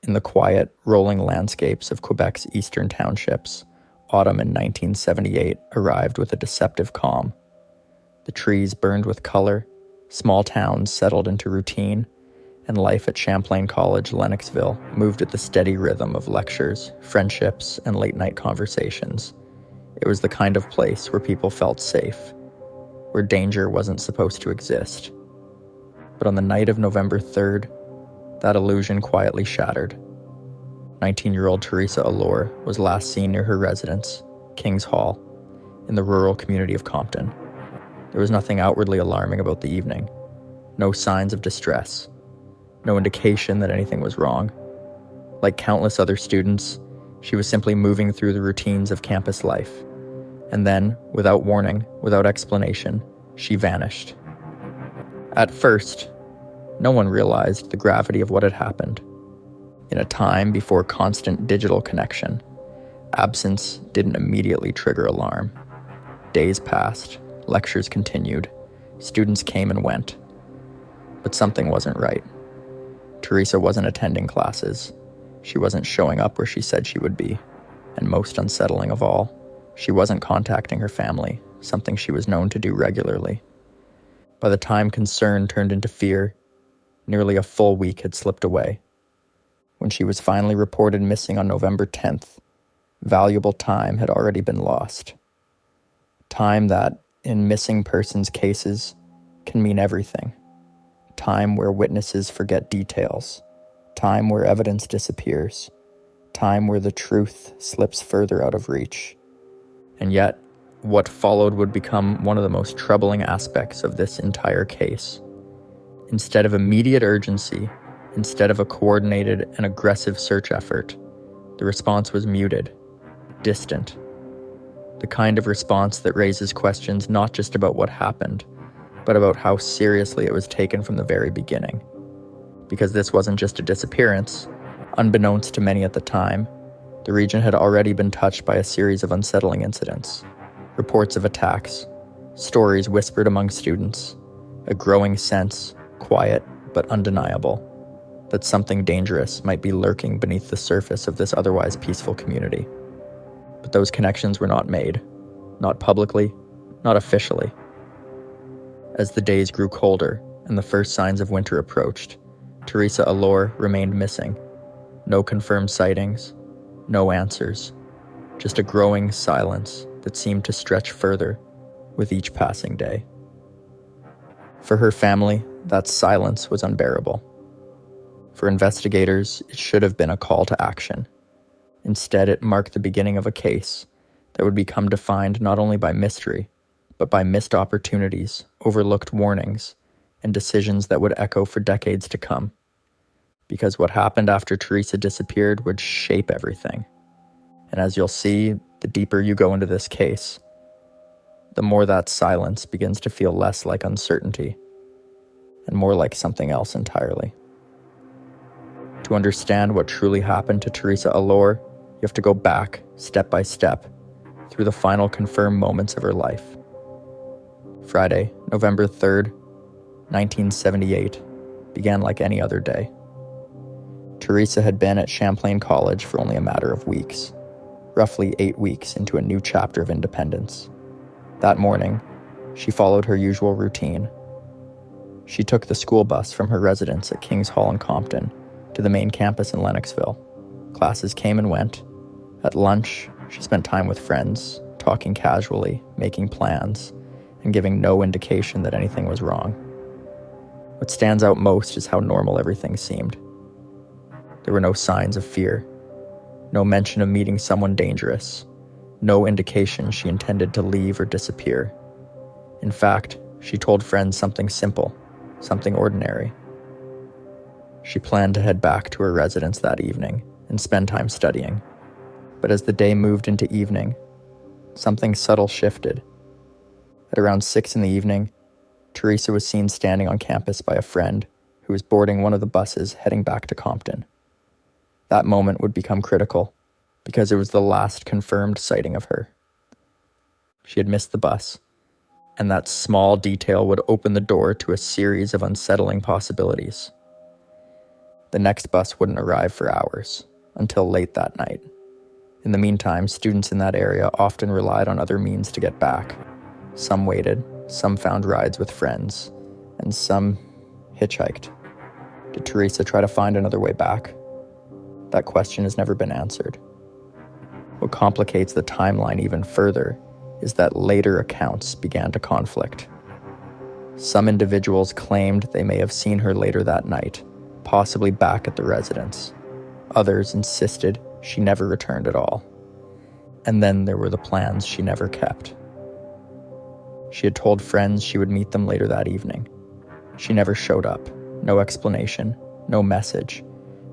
In the quiet, rolling landscapes of Quebec's eastern townships, autumn in 1978 arrived with a deceptive calm. The trees burned with color, small towns settled into routine, and life at Champlain College, Lennoxville, moved at the steady rhythm of lectures, friendships, and late-night conversations. It was the kind of place where people felt safe, where danger wasn't supposed to exist. But on the night of November 3rd, that illusion quietly shattered. 19-year-old Theresa Allore was last seen near her residence, King's Hall, in the rural community of Compton. There was nothing outwardly alarming about the evening. No signs of distress. No indication that anything was wrong. Like countless other students, she was simply moving through the routines of campus life. And then, without warning, without explanation, she vanished. At first, no one realized the gravity of what had happened. In a time before constant digital connection, absence didn't immediately trigger alarm. Days passed, lectures continued, students came and went. But something wasn't right. Theresa wasn't attending classes. She wasn't showing up where she said she would be. And most unsettling of all, she wasn't contacting her family, something she was known to do regularly. By the time concern turned into fear, nearly a full week had slipped away. When she was finally reported missing on November 10th, valuable time had already been lost. Time that, in missing persons cases, can mean everything. Time where witnesses forget details. Time where evidence disappears. Time where the truth slips further out of reach. And yet, what followed would become one of the most troubling aspects of this entire case. Instead of immediate urgency, instead of a coordinated and aggressive search effort, the response was muted, distant. The kind of response that raises questions not just about what happened, but about how seriously it was taken from the very beginning. Because this wasn't just a disappearance. Unbeknownst to many at the time, the region had already been touched by a series of unsettling incidents. Reports of attacks, stories whispered among students, a growing sense, quiet but undeniable, that something dangerous might be lurking beneath the surface of this otherwise peaceful community. But those connections were not made, not publicly, not officially. As the days grew colder and the first signs of winter approached, Theresa Allore remained missing. No confirmed sightings, no answers, just a growing silence that seemed to stretch further with each passing day. For her family, that silence was unbearable. For investigators, it should have been a call to action. Instead, it marked the beginning of a case that would become defined not only by mystery, but by missed opportunities, overlooked warnings, and decisions that would echo for decades to come. Because what happened after Theresa disappeared would shape everything. And as you'll see, the deeper you go into this case, the more that silence begins to feel less like uncertainty and more like something else entirely. To understand what truly happened to Theresa Allore, you have to go back, step by step, through the final confirmed moments of her life. Friday, November 3rd, 1978, began like any other day. Theresa had been at Champlain College for only a matter of weeks, roughly 8 weeks into a new chapter of independence. That morning, she followed her usual routine. She took the school bus from her residence at King's Hall in Compton to the main campus in Lennoxville. Classes came and went. At lunch, she spent time with friends, talking casually, making plans, and giving no indication that anything was wrong. What stands out most is how normal everything seemed. There were no signs of fear, no mention of meeting someone dangerous, no indication she intended to leave or disappear. In fact, she told friends something simple, something ordinary. She planned to head back to her residence that evening and spend time studying. But as the day moved into evening, something subtle shifted. At around 6 p.m, Theresa was seen standing on campus by a friend who was boarding one of the buses heading back to Compton. That moment would become critical because it was the last confirmed sighting of her. She had missed the bus, and that small detail would open the door to a series of unsettling possibilities. The next bus wouldn't arrive for hours, until late that night. In the meantime, students in that area often relied on other means to get back. Some waited, some found rides with friends, and some hitchhiked. Did Theresa try to find another way back? That question has never been answered. What complicates the timeline even further is that later accounts began to conflict. Some individuals claimed they may have seen her later that night, possibly back at the residence. Others insisted she never returned at all. And then there were the plans she never kept. She had told friends she would meet them later that evening. She never showed up. No explanation, no message,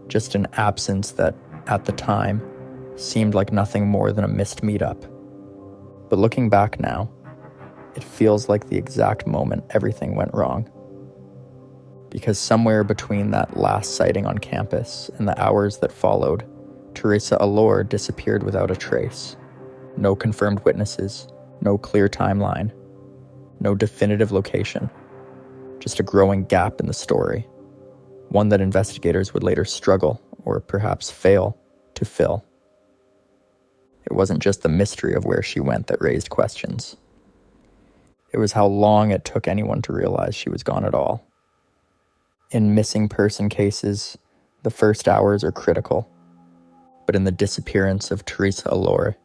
just an absence that, at the time, seemed like nothing more than a missed meetup. But looking back now, it feels like the exact moment everything went wrong. Because somewhere between that last sighting on campus and the hours that followed, Theresa Allore disappeared without a trace. No confirmed witnesses, no clear timeline, no definitive location. Just a growing gap in the story, one that investigators would later struggle, or perhaps fail, to fill. It wasn't just the mystery of where she went that raised questions. It was how long it took anyone to realize she was gone at all. In missing person cases, the first hours are critical. But in the disappearance of Theresa Allore,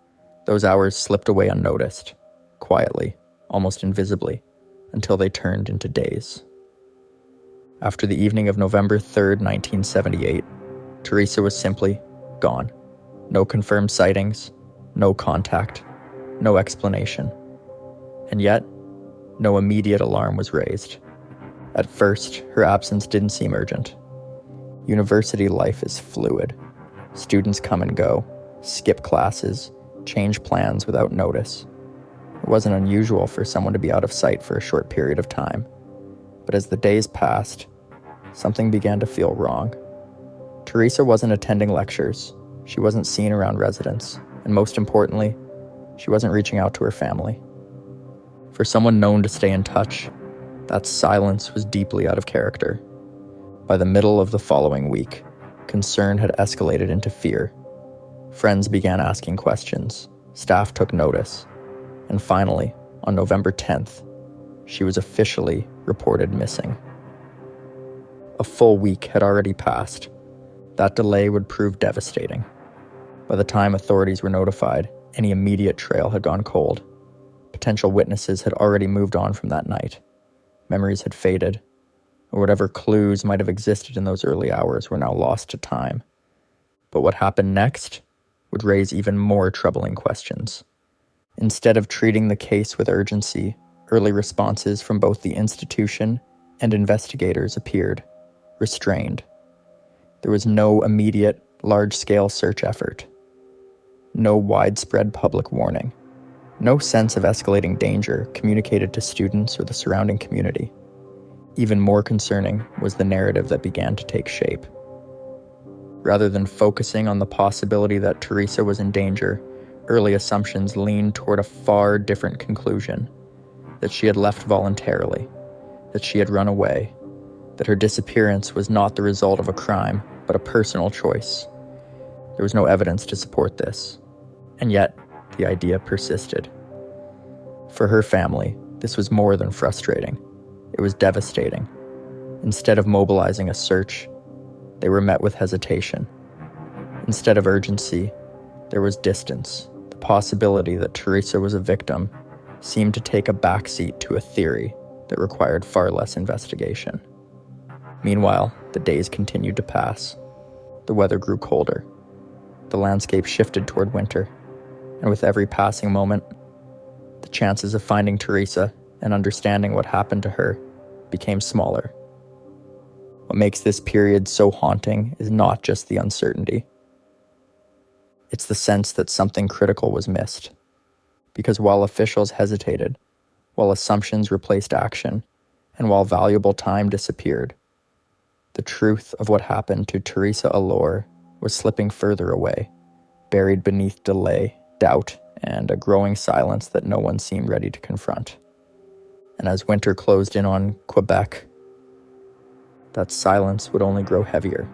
those hours slipped away unnoticed, quietly, almost invisibly, until they turned into days. After the evening of November 3rd, 1978, Theresa was simply gone. No confirmed sightings, no contact, no explanation. And yet, no immediate alarm was raised. At first, her absence didn't seem urgent. University life is fluid. Students come and go, skip classes, change plans without notice. It wasn't unusual for someone to be out of sight for a short period of time. But as the days passed, something began to feel wrong. Theresa wasn't attending lectures. She wasn't seen around residents. And most importantly, she wasn't reaching out to her family. For someone known to stay in touch, that silence was deeply out of character. By the middle of the following week, concern had escalated into fear. Friends began asking questions. Staff took notice. And finally, on November 10th, she was officially reported missing. A full week had already passed. That delay would prove devastating. By the time authorities were notified, any immediate trail had gone cold. Potential witnesses had already moved on from that night. Memories had faded, or whatever clues might have existed in those early hours were now lost to time. But what happened next would raise even more troubling questions. Instead of treating the case with urgency, early responses from both the institution and investigators appeared, restrained. There was no immediate, large-scale search effort. No widespread public warning. No sense of escalating danger communicated to students or the surrounding community. Even more concerning was the narrative that began to take shape. Rather than focusing on the possibility that Theresa was in danger, early assumptions leaned toward a far different conclusion: that she had left voluntarily, that she had run away, that her disappearance was not the result of a crime, but a personal choice. There was no evidence to support this, and yet the idea persisted. For her family, this was more than frustrating. It was devastating. Instead of mobilizing a search, they were met with hesitation. Instead of urgency, there was distance. The possibility that Theresa was a victim seemed to take a backseat to a theory that required far less investigation. Meanwhile, the days continued to pass. The weather grew colder. The landscape shifted toward winter, and with every passing moment, the chances of finding Theresa and understanding what happened to her became smaller. What makes this period so haunting is not just the uncertainty. It's the sense that something critical was missed. Because while officials hesitated, while assumptions replaced action, and while valuable time disappeared, the truth of what happened to Theresa Allore was slipping further away, buried beneath delay, doubt, and a growing silence that no one seemed ready to confront. And as winter closed in on Quebec, that silence would only grow heavier.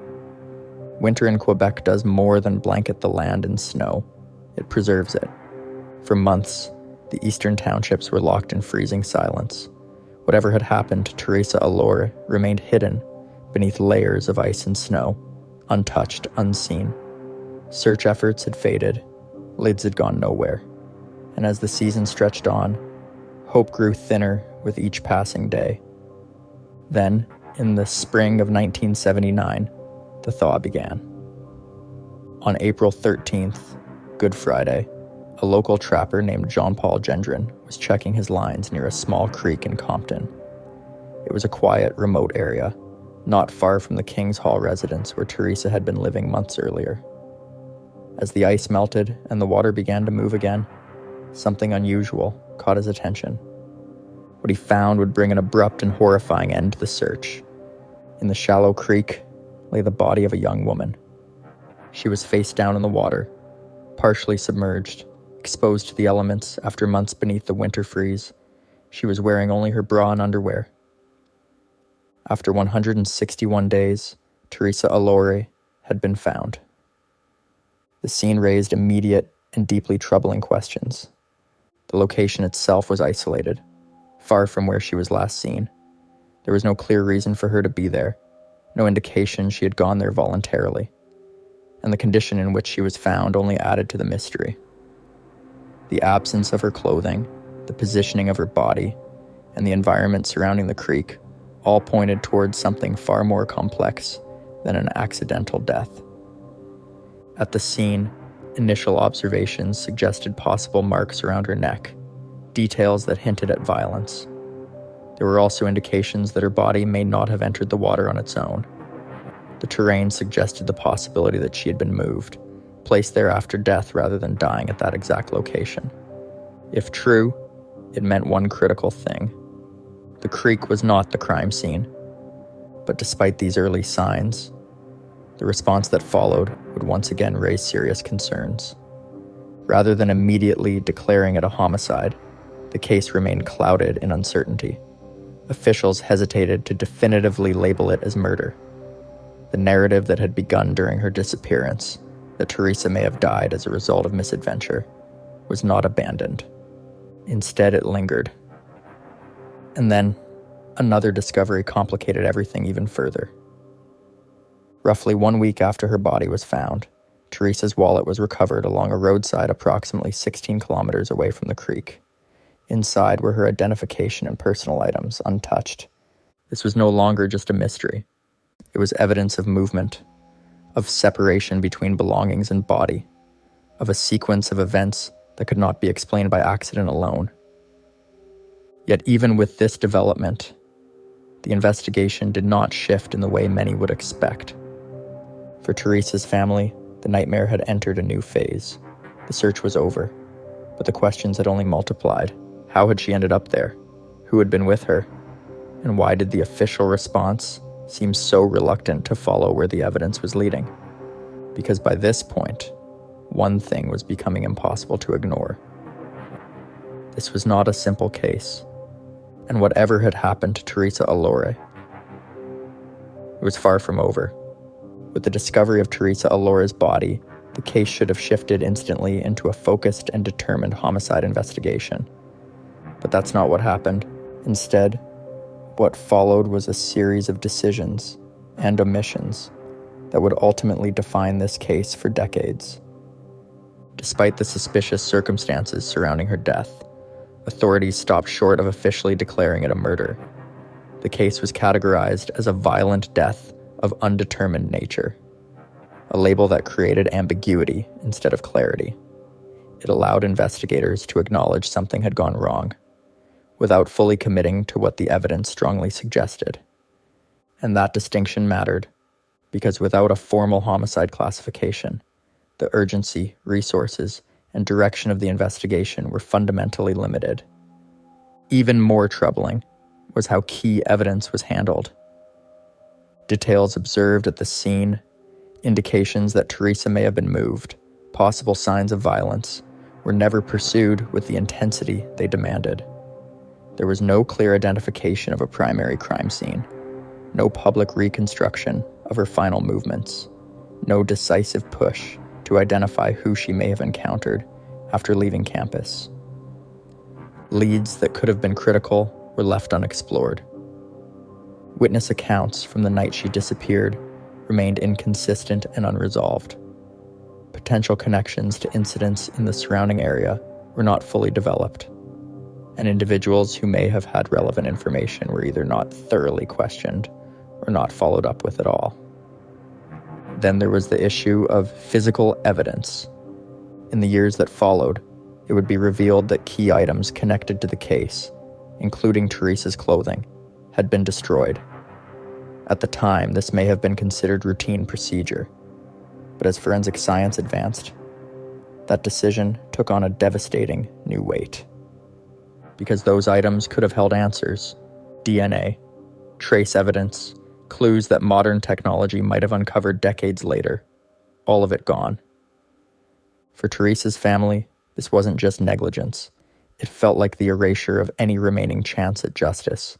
Winter in Quebec does more than blanket the land in snow. It preserves it. For months, the eastern townships were locked in freezing silence. Whatever had happened to Theresa Allore remained hidden beneath layers of ice and snow, untouched, unseen. Search efforts had faded, lids had gone nowhere, and as the season stretched on, hope grew thinner with each passing day. Then, in the spring of 1979, the thaw began. On April 13th, Good Friday, a local trapper named Jean-Paul Gendron was checking his lines near a small creek in Compton. It was a quiet, remote area, not far from the King's Hall residence where Theresa had been living months earlier. As the ice melted and the water began to move again, something unusual caught his attention. What he found would bring an abrupt and horrifying end to the search. In the shallow creek lay the body of a young woman. She was face down in the water, partially submerged, exposed to the elements after months beneath the winter freeze. She was wearing only her bra and underwear. After 161 days, Theresa Allore had been found. The scene raised immediate and deeply troubling questions. The location itself was isolated, far from where she was last seen. There was no clear reason for her to be there, no indication she had gone there voluntarily, and the condition in which she was found only added to the mystery. The absence of her clothing, the positioning of her body, and the environment surrounding the creek all pointed towards something far more complex than an accidental death. At the scene, initial observations suggested possible marks around her neck, details that hinted at violence. There were also indications that her body may not have entered the water on its own. The terrain suggested the possibility that she had been moved, placed there after death rather than dying at that exact location. If true, it meant one critical thing. The creek was not the crime scene, but despite these early signs, the response that followed would once again raise serious concerns. Rather than immediately declaring it a homicide, the case remained clouded in uncertainty. Officials hesitated to definitively label it as murder. The narrative that had begun during her disappearance, that Theresa may have died as a result of misadventure, was not abandoned. Instead, it lingered. And then, another discovery complicated everything even further. Roughly 1 week after her body was found, Theresa's wallet was recovered along a roadside approximately 16 kilometers away from the creek. Inside were her identification and personal items, untouched. This was no longer just a mystery. It was evidence of movement, of separation between belongings and body, of a sequence of events that could not be explained by accident alone. Yet even with this development, the investigation did not shift in the way many would expect. For Theresa's family, the nightmare had entered a new phase. The search was over, but the questions had only multiplied. How had she ended up there? Who had been with her? And why did the official response seem so reluctant to follow where the evidence was leading? Because by this point, one thing was becoming impossible to ignore. This was not a simple case, and whatever had happened to Theresa Allore, it was far from over. With the discovery of Theresa Allore's body, the case should have shifted instantly into a focused and determined homicide investigation. But that's not what happened. Instead, what followed was a series of decisions and omissions that would ultimately define this case for decades. Despite the suspicious circumstances surrounding her death, authorities stopped short of officially declaring it a murder. The case was categorized as a violent death of undetermined nature, a label that created ambiguity instead of clarity. It allowed investigators to acknowledge something had gone wrong, without fully committing to what the evidence strongly suggested. And that distinction mattered, because without a formal homicide classification, the urgency, resources, and direction of the investigation were fundamentally limited. Even more troubling was how key evidence was handled. Details observed at the scene, indications that Theresa may have been moved, possible signs of violence, were never pursued with the intensity they demanded. There was no clear identification of a primary crime scene, no public reconstruction of her final movements, no decisive push to identify who she may have encountered after leaving campus. Leads that could have been critical were left unexplored. Witness accounts from the night she disappeared remained inconsistent and unresolved. Potential connections to incidents in the surrounding area were not fully developed, and individuals who may have had relevant information were either not thoroughly questioned or not followed up with at all. Then there was the issue of physical evidence. In the years that followed, it would be revealed that key items connected to the case, including Theresa's clothing, had been destroyed. At the time, this may have been considered routine procedure, but as forensic science advanced, that decision took on a devastating new weight. Because those items could have held answers, DNA, trace evidence, clues that modern technology might have uncovered decades later, all of it gone. For Theresa's family, this wasn't just negligence. It felt like the erasure of any remaining chance at justice.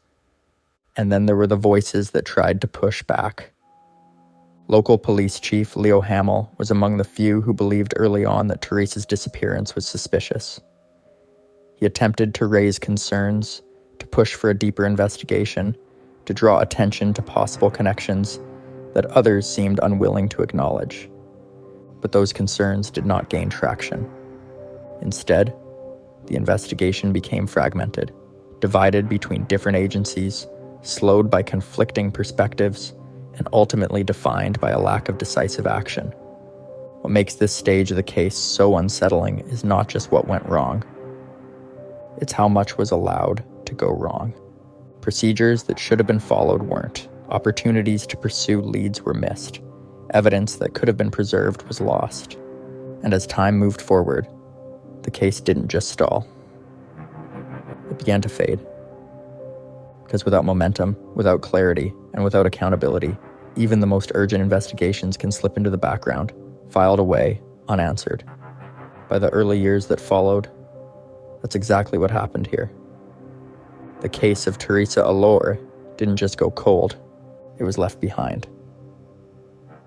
And then there were the voices that tried to push back. Local police chief Leo Hamill was among the few who believed early on that Theresa's disappearance was suspicious. He attempted to raise concerns, to push for a deeper investigation, to draw attention to possible connections that others seemed unwilling to acknowledge. But those concerns did not gain traction. Instead, the investigation became fragmented, divided between different agencies, slowed by conflicting perspectives, and ultimately defined by a lack of decisive action. What makes this stage of the case so unsettling is not just what went wrong. It's how much was allowed to go wrong. Procedures that should have been followed weren't. Opportunities to pursue leads were missed. Evidence that could have been preserved was lost. And as time moved forward, the case didn't just stall. It began to fade. Because without momentum, without clarity, and without accountability, even the most urgent investigations can slip into the background, filed away, unanswered. By the early years that followed, that's exactly what happened here. The case of Theresa Allore didn't just go cold, it was left behind.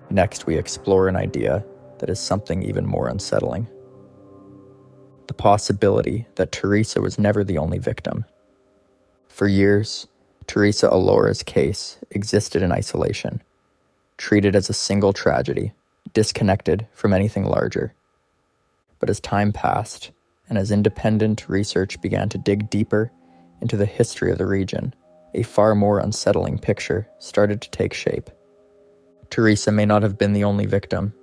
Next, we explore an idea that is something even more unsettling. The possibility that Theresa was never the only victim. For years, Theresa Allore's case existed in isolation, treated as a single tragedy, disconnected from anything larger. But as time passed, and as independent research began to dig deeper into the history of the region, a far more unsettling picture started to take shape. Theresa may not have been the only victim.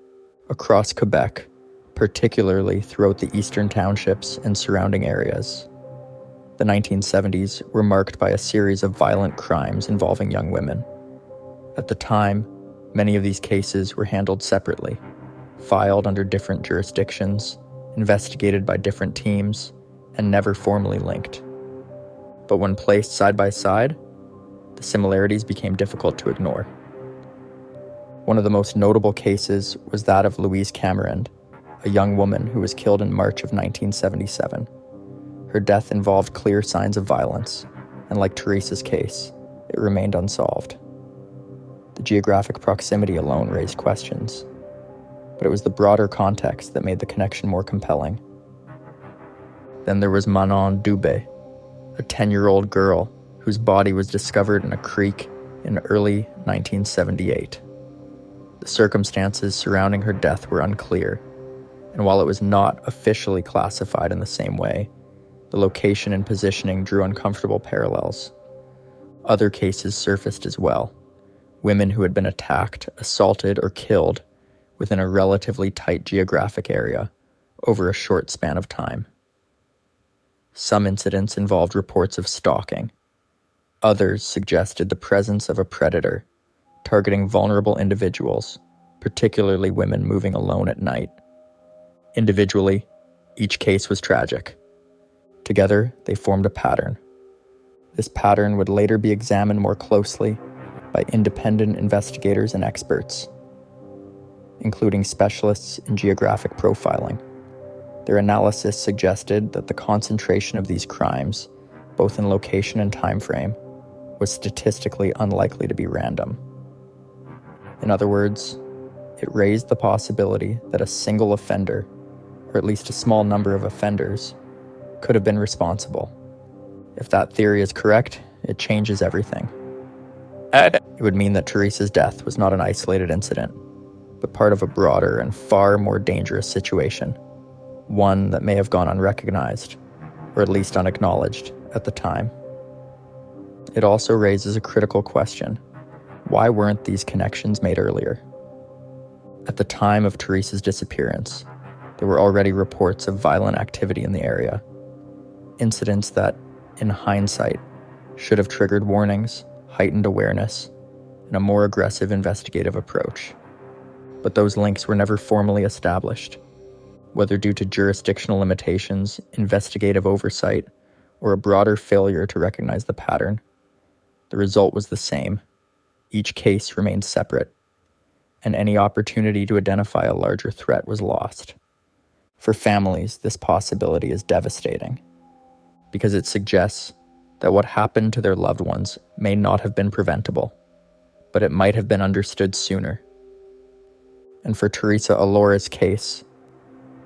Across Quebec, particularly throughout the eastern townships and surrounding areas, the 1970s were marked by a series of violent crimes involving young women. At the time, many of these cases were handled separately, filed under different jurisdictions, investigated by different teams, and never formally linked. But when placed side by side, the similarities became difficult to ignore. One of the most notable cases was that of Louise Cameron, a young woman who was killed in March of 1977. Her death involved clear signs of violence, and like Theresa's case, it remained unsolved. The geographic proximity alone raised questions, but it was the broader context that made the connection more compelling. Then there was Manon Dubé, a 10-year-old girl whose body was discovered in a creek in early 1978. The circumstances surrounding her death were unclear, and while it was not officially classified in the same way, the location and positioning drew uncomfortable parallels. Other cases surfaced as well. Women who had been attacked, assaulted, or killed within a relatively tight geographic area over a short span of time. Some incidents involved reports of stalking. Others suggested the presence of a predator, targeting vulnerable individuals, particularly women moving alone at night. Individually, each case was tragic. Together, they formed a pattern. This pattern would later be examined more closely by independent investigators and experts, including specialists in geographic profiling. Their analysis suggested that the concentration of these crimes, both in location and time frame, was statistically unlikely to be random. In other words, It raised the possibility that a single offender, or at least a small number of offenders, could have been responsible. If that theory is correct, it changes everything. It would mean that Theresa's death was not an isolated incident, but part of a broader and far more dangerous situation, one that may have gone unrecognized, or at least unacknowledged, at the time. It also raises a critical question. Why weren't these connections made earlier? At the time of Theresa's disappearance, there were already reports of violent activity in the area, incidents that, in hindsight, should have triggered warnings, heightened awareness, and a more aggressive investigative approach. But those links were never formally established, whether due to jurisdictional limitations, investigative oversight, or a broader failure to recognize the pattern. The result was the same. Each case remained separate, and any opportunity to identify a larger threat was lost. For families, this possibility is devastating, because it suggests that what happened to their loved ones may not have been preventable, but it might have been understood sooner. And for Theresa Allore's case,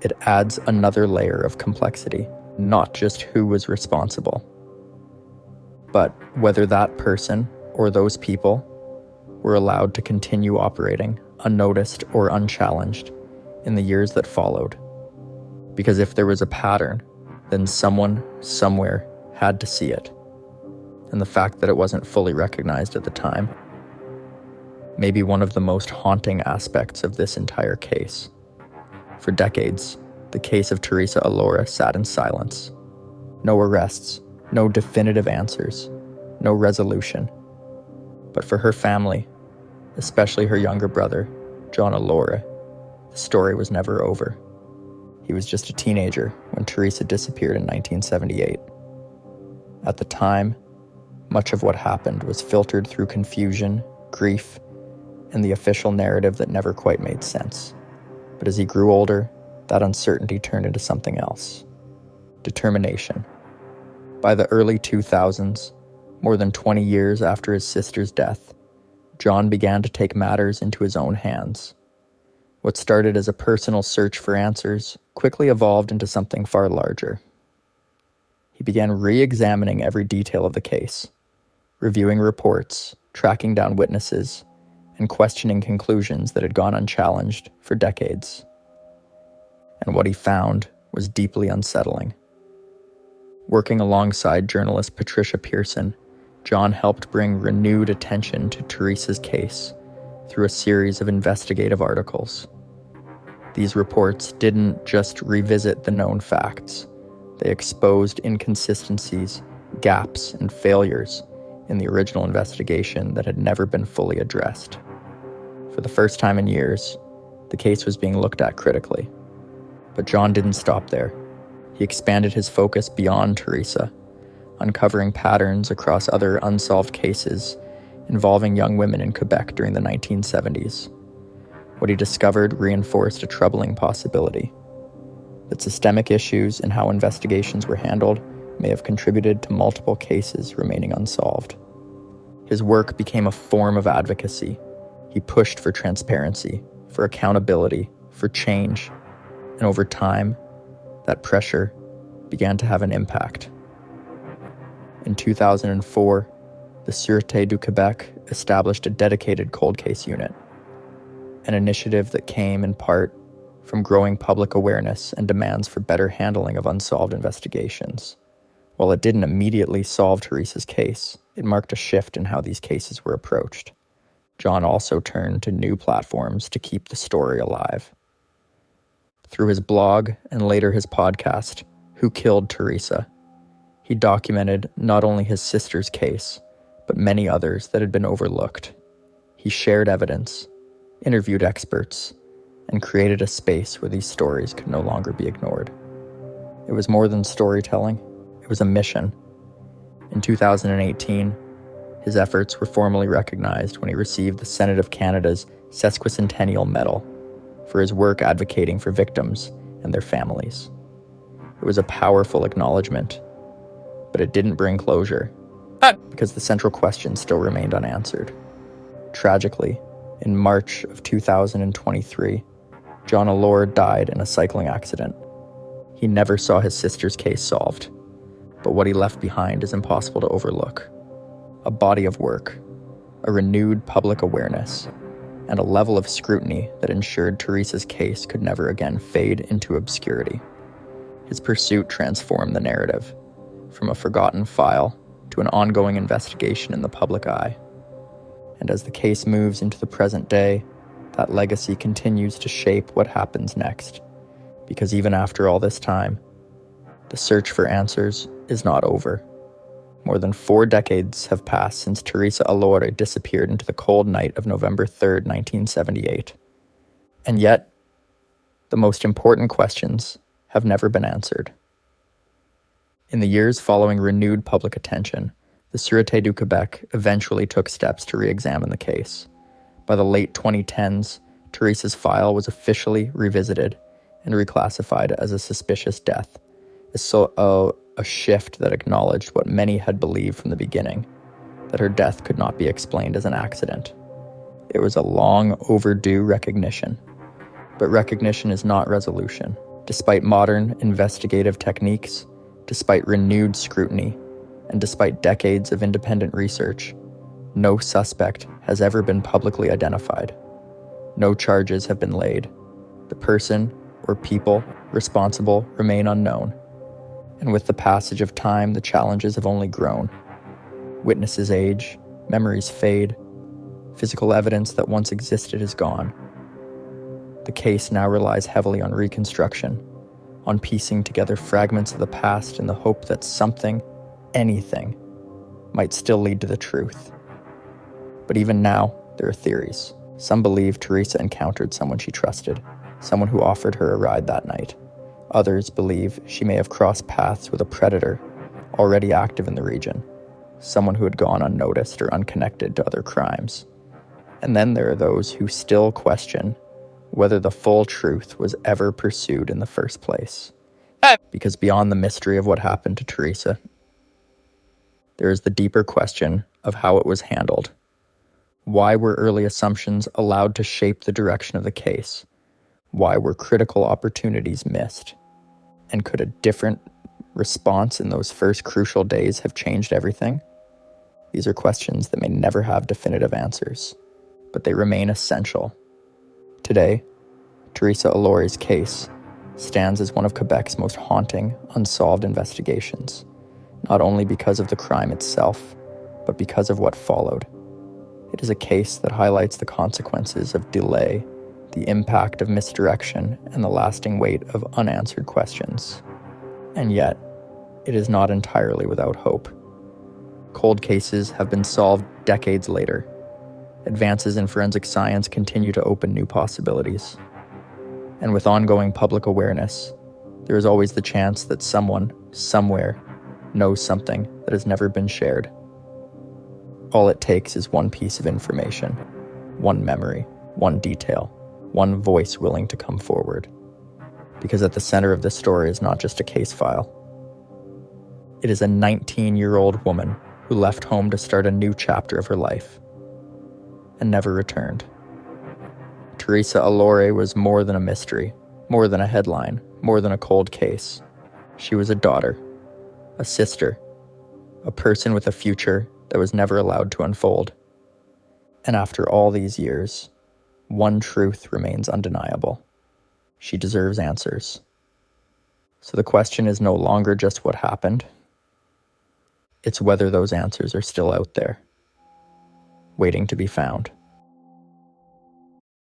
it adds another layer of complexity, not just who was responsible, but whether that person or those people were allowed to continue operating unnoticed or unchallenged in the years that followed. Because if there was a pattern, then someone, somewhere, had to see it. And the fact that it wasn't fully recognized at the time may be one of the most haunting aspects of this entire case. For decades, the case of Theresa Allore sat in silence. No arrests, no definitive answers, no resolution. But for her family, especially her younger brother, John Allore, the story was never over. He was just a teenager when Theresa disappeared in 1978. At the time, much of what happened was filtered through confusion, grief, and the official narrative that never quite made sense. But as he grew older, that uncertainty turned into something else. Determination. By the early 2000s, more than 20 years after his sister's death, John began to take matters into his own hands. What started as a personal search for answers quickly evolved into something far larger. He began re-examining every detail of the case, reviewing reports, tracking down witnesses, and questioning conclusions that had gone unchallenged for decades. And what he found was deeply unsettling. Working alongside journalist Patricia Pearson, John helped bring renewed attention to Theresa's case through a series of investigative articles. These reports didn't just revisit the known facts. They exposed inconsistencies, gaps, and failures in the original investigation that had never been fully addressed. For the first time in years, the case was being looked at critically. But John didn't stop there. He expanded his focus beyond Theresa, uncovering patterns across other unsolved cases involving young women in Quebec during the 1970s. What he discovered reinforced a troubling possibility: that systemic issues in how investigations were handled may have contributed to multiple cases remaining unsolved. His work became a form of advocacy. He pushed for transparency, for accountability, for change, and over time, that pressure began to have an impact. In 2004, the Sûreté du Québec established a dedicated cold case unit, an initiative that came in part from growing public awareness and demands for better handling of unsolved investigations. While it didn't immediately solve Theresa's case, it marked a shift in how these cases were approached. John also turned to new platforms to keep the story alive. Through his blog and later his podcast, Who Killed Theresa, he documented not only his sister's case, but many others that had been overlooked. He shared evidence, interviewed experts, and created a space where these stories could no longer be ignored. It was more than storytelling, it was a mission. In 2018, his efforts were formally recognized when he received the Senate of Canada's Sesquicentennial Medal for his work advocating for victims and their families. It was a powerful acknowledgement, but it didn't bring closure, because the central question still remained unanswered. Tragically, In March of 2023, John Allore died in a cycling accident. He never saw his sister's case solved, but what he left behind is impossible to overlook. A body of work, a renewed public awareness, and a level of scrutiny that ensured Theresa's case could never again fade into obscurity. His pursuit transformed the narrative, from a forgotten file to an ongoing investigation in the public eye. And as the case moves into the present day, that legacy continues to shape what happens next. Because even after all this time, the search for answers is not over. More than 4 decades have passed since Theresa Allore disappeared into the cold night of November 3rd, 1978. And yet, the most important questions have never been answered. In the years following renewed public attention, the Sûreté du Québec eventually took steps to re-examine the case. By the late 2010s, Theresa's file was officially revisited and reclassified as a suspicious death, a shift that acknowledged what many had believed from the beginning, that her death could not be explained as an accident. It was a long overdue recognition. But recognition is not resolution. Despite modern investigative techniques, despite renewed scrutiny, and despite decades of independent research, no suspect has ever been publicly identified. No charges have been laid. The person or people responsible remain unknown. And with the passage of time, the challenges have only grown. Witnesses age, memories fade, physical evidence that once existed is gone. The case now relies heavily on reconstruction, on piecing together fragments of the past in the hope that something, anything, might still lead to the truth. But even now, there are theories. Some believe Theresa encountered someone she trusted, someone who offered her a ride that night. Others believe she may have crossed paths with a predator already active in the region, someone who had gone unnoticed or unconnected to other crimes. And then there are those who still question whether the full truth was ever pursued in the first place. Because beyond the mystery of what happened to Theresa, there is the deeper question of how it was handled. Why were early assumptions allowed to shape the direction of the case? Why were critical opportunities missed? And could a different response in those first crucial days have changed everything? These are questions that may never have definitive answers, but they remain essential. Today, Theresa Allore's case stands as one of Quebec's most haunting, unsolved investigations, not only because of the crime itself, but because of what followed. It is a case that highlights the consequences of delay, the impact of misdirection, and the lasting weight of unanswered questions. And yet, it is not entirely without hope. Cold cases have been solved decades later. Advances in forensic science continue to open new possibilities. And with ongoing public awareness, there is always the chance that someone, somewhere, knows something that has never been shared. All it takes is one piece of information, one memory, one detail, one voice willing to come forward. Because at the center of this story is not just a case file. It is a 19-year-old woman who left home to start a new chapter of her life and never returned. Theresa Allore was more than a mystery, more than a headline, more than a cold case. She was a daughter, a sister, a person with a future that was never allowed to unfold. And after all these years, one truth remains undeniable. She deserves answers. So the question is no longer just what happened. It's whether those answers are still out there, waiting to be found.